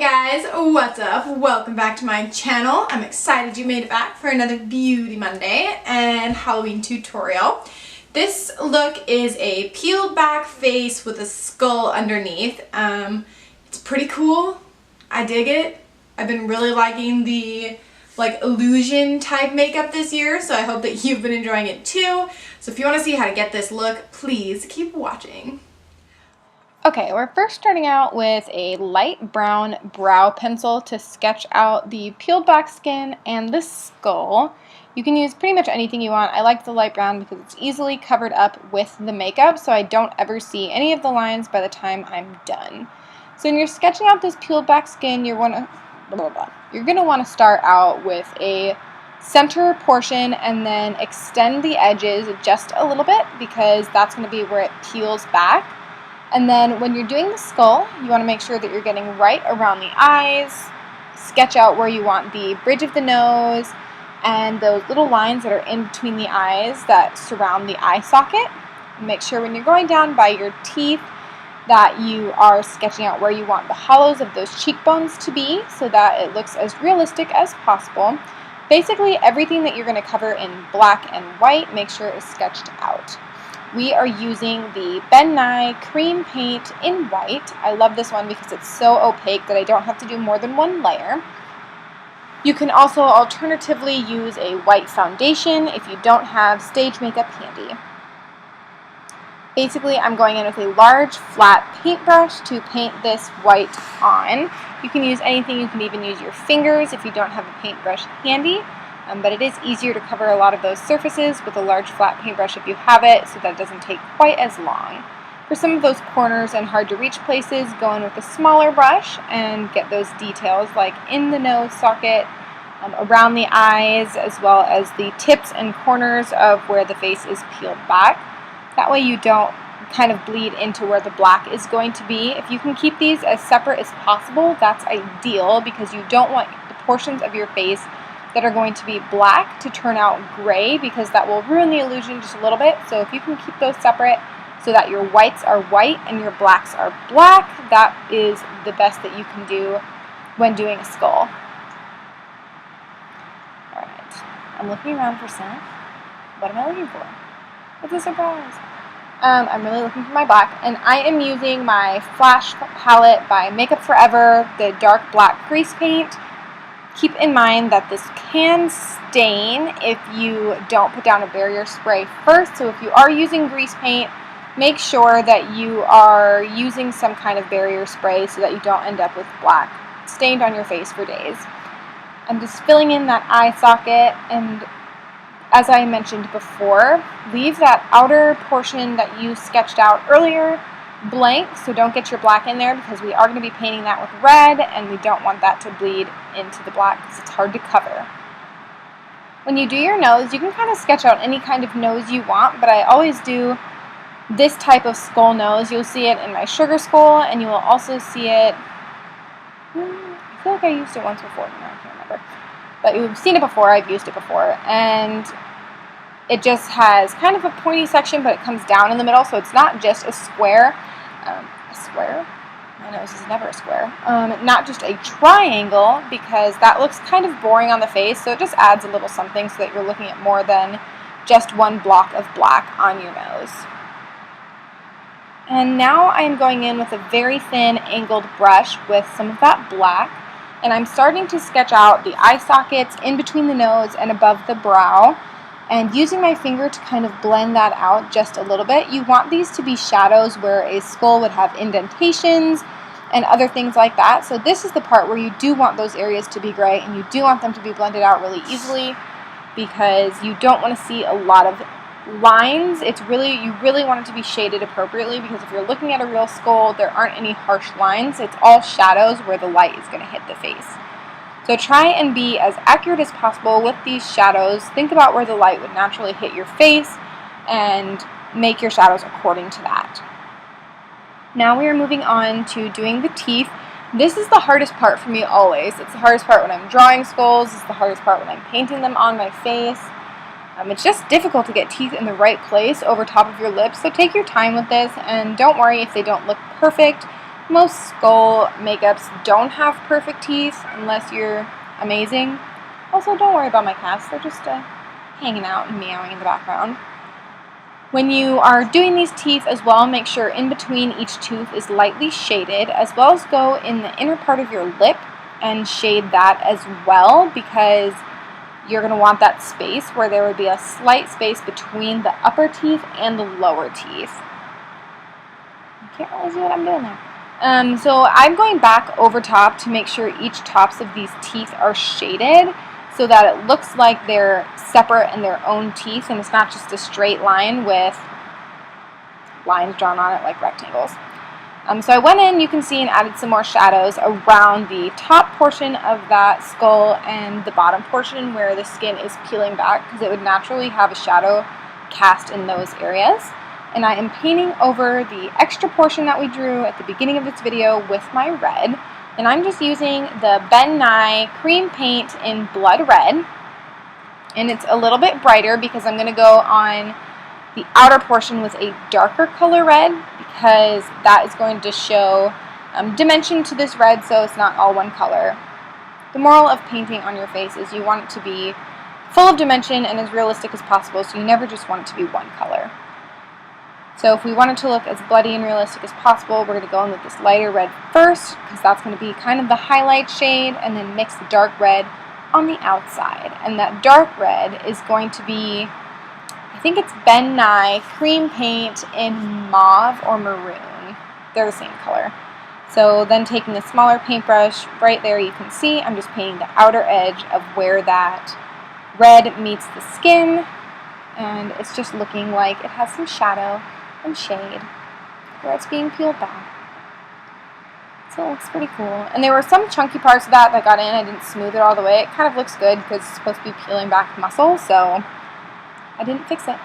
Hey guys, what's up? Welcome back to my channel. I'm excited you made it back for another Beauty Monday and Halloween tutorial. This look is a peeled back face with a skull underneath. It's pretty cool. I dig it. I've been really liking the illusion type makeup this year, so I hope that you've been enjoying it too. So if you want to see how to get this look, please keep watching. Okay, we're first starting out with a light brown brow pencil to sketch out the peeled back skin and the skull. You can use pretty much anything you want. I like the light brown because it's easily covered up with the makeup, so I don't ever see any of the lines by the time I'm done. So when you're sketching out this peeled back skin, you're going to want to start out with a center portion and then extend the edges just a little bit because that's going to be where it peels back. And then when you're doing the skull, you want to make sure that you're getting right around the eyes, sketch out where you want the bridge of the nose, and those little lines that are in between the eyes that surround the eye socket. Make sure when you're going down by your teeth that you are sketching out where you want the hollows of those cheekbones to be so that it looks as realistic as possible. Basically, everything that you're going to cover in black and white, make sure is sketched out. We are using the Ben Nye cream paint in white. I love this one because it's so opaque that I don't have to do more than one layer. You can also alternatively use a white foundation if you don't have stage makeup handy. Basically, I'm going in with a large flat paintbrush to paint this white on. You can use anything. You can even use your fingers if you don't have a paintbrush handy. But it is easier to cover a lot of those surfaces with a large flat paintbrush if you have it, so that it doesn't take quite as long. For some of those corners and hard to reach places, go in with a smaller brush and get those details like in the nose socket, around the eyes, as well as the tips and corners of where the face is peeled back. That way you don't kind of bleed into where the black is going to be. If you can keep these as separate as possible, that's ideal because you don't want the portions of your face that are going to be black to turn out gray because that will ruin the illusion just a little bit. So if you can keep those separate so that your whites are white and your blacks are black, that is the best that you can do when doing a skull. Alright, I'm looking around for some. What am I looking for? It's a surprise. I'm really looking for my black, and I am using my Flash palette by Makeup Forever, the dark black grease paint. Keep in mind that this can stain if you don't put down a barrier spray first. So if you are using grease paint, make sure that you are using some kind of barrier spray so that you don't end up with black stained on your face for days. I'm just filling in that eye socket, and as I mentioned before, leave that outer portion that you sketched out earlier blank, so don't get your black in there because we are going to be painting that with red and we don't want that to bleed into the black because it's hard to cover. When you do your nose, you can kind of sketch out any kind of nose you want, but I always do this type of skull nose. You'll see it in my sugar skull, and you will also see it, I feel like I used it once before, no, I can't remember, but you've seen it before, I've used it before, and it just has kind of a pointy section, but it comes down in the middle, so it's not just a square. My nose is never a square. Not just a triangle, because that looks kind of boring on the face, so it just adds a little something so that you're looking at more than just one block of black on your nose. And now I am going in with a very thin angled brush with some of that black, and I'm starting to sketch out the eye sockets in between the nose and above the brow, and using my finger to kind of blend that out just a little bit. You want these to be shadows where a skull would have indentations and other things like that. So this is the part where you do want those areas to be gray, and you do want them to be blended out really easily because you don't want to see a lot of lines. You really want it to be shaded appropriately because if you're looking at a real skull, there aren't any harsh lines. It's all shadows where the light is going to hit the face. So try and be as accurate as possible with these shadows. Think about where the light would naturally hit your face and make your shadows according to that. Now we are moving on to doing the teeth. This is the hardest part for me always. It's the hardest part when I'm drawing skulls. It's the hardest part when I'm painting them on my face. It's just difficult to get teeth in the right place over top of your lips. So take your time with this, and don't worry if they don't look perfect. Most skull makeups don't have perfect teeth unless you're amazing. Also, don't worry about my cats. They're just hanging out and meowing in the background. When you are doing these teeth as well, make sure in between each tooth is lightly shaded, as well as go in the inner part of your lip and shade that as well, because you're going to want that space where there would be a slight space between the upper teeth and the lower teeth. I can't really see what I'm doing there. So I'm going back over top to make sure each tops of these teeth are shaded so that it looks like they're separate in their own teeth and it's not just a straight line with lines drawn on it like rectangles. So I went in, you can see, and added some more shadows around the top portion of that skull and the bottom portion where the skin is peeling back, because it would naturally have a shadow cast in those areas. And I am painting over the extra portion that we drew at the beginning of this video with my red. And I'm just using the Ben Nye cream paint in blood red. And it's a little bit brighter because I'm going to go on the outer portion with a darker color red, because that is going to show dimension to this red, so it's not all one color. The moral of painting on your face is you want it to be full of dimension and as realistic as possible, so you never just want it to be one color. So if we want it to look as bloody and realistic as possible, we're going to go in with this lighter red first, because that's going to be kind of the highlight shade, and then mix the dark red on the outside. And that dark red is going to be, I think it's Ben Nye cream paint in mauve or maroon. They're the same color. So then taking a smaller paintbrush, right there you can see I'm just painting the outer edge of where that red meets the skin, and it's just looking like it has some shadow and shade where it's being peeled back. So it looks pretty cool. And there were some chunky parts of that got in. I didn't smooth it all the way. It kind of looks good because it's supposed to be peeling back muscle, so I didn't fix it.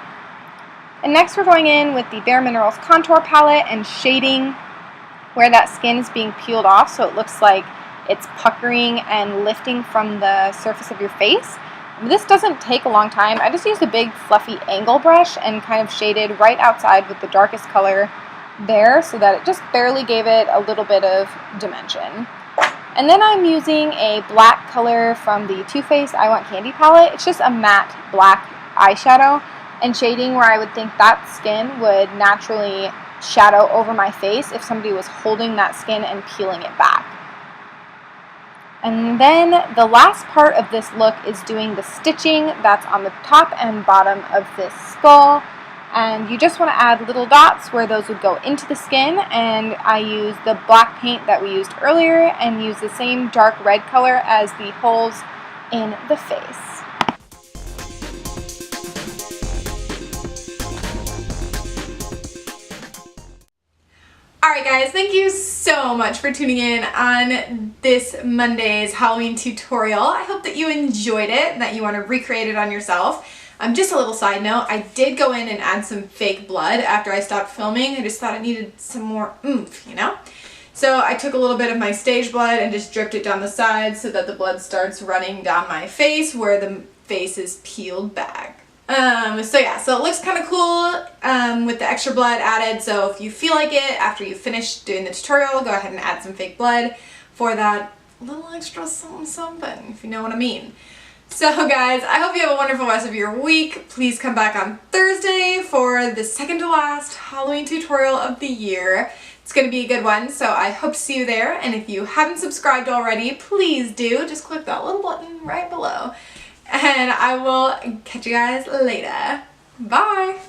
And next we're going in with the Bare Minerals contour palette and shading where that skin is being peeled off, so it looks like it's puckering and lifting from the surface of your face. This doesn't take a long time. I just used a big fluffy angle brush and kind of shaded right outside with the darkest color there, so that it just barely gave it a little bit of dimension. And then I'm using a black color from the Too Faced I Want Candy palette. It's just a matte black eyeshadow and shading where I would think that skin would naturally shadow over my face if somebody was holding that skin and peeling it back. And then the last part of this look is doing the stitching that's on the top and bottom of this skull. And you just want to add little dots where those would go into the skin, and I use the black paint that we used earlier and use the same dark red color as the holes in the face. Alright guys, thank you so much for tuning in on this Monday's Halloween tutorial. I hope that you enjoyed it and that you want to recreate it on yourself. Just a little side note, I did go in and add some fake blood after I stopped filming. I just thought it needed some more oomph, you know? So I took a little bit of my stage blood and just dripped it down the sides so that the blood starts running down my face where the face is peeled back. So yeah, so it looks kind of cool with the extra blood added, so if you feel like it after you finish doing the tutorial, go ahead and add some fake blood for that little extra something, if you know what I mean. So guys, I hope you have a wonderful rest of your week. Please come back on Thursday for the second to last Halloween tutorial of the year. It's going to be a good one, so I hope to see you there, and if you haven't subscribed already, please do. Just click that little button right below. And I will catch you guys later. Bye!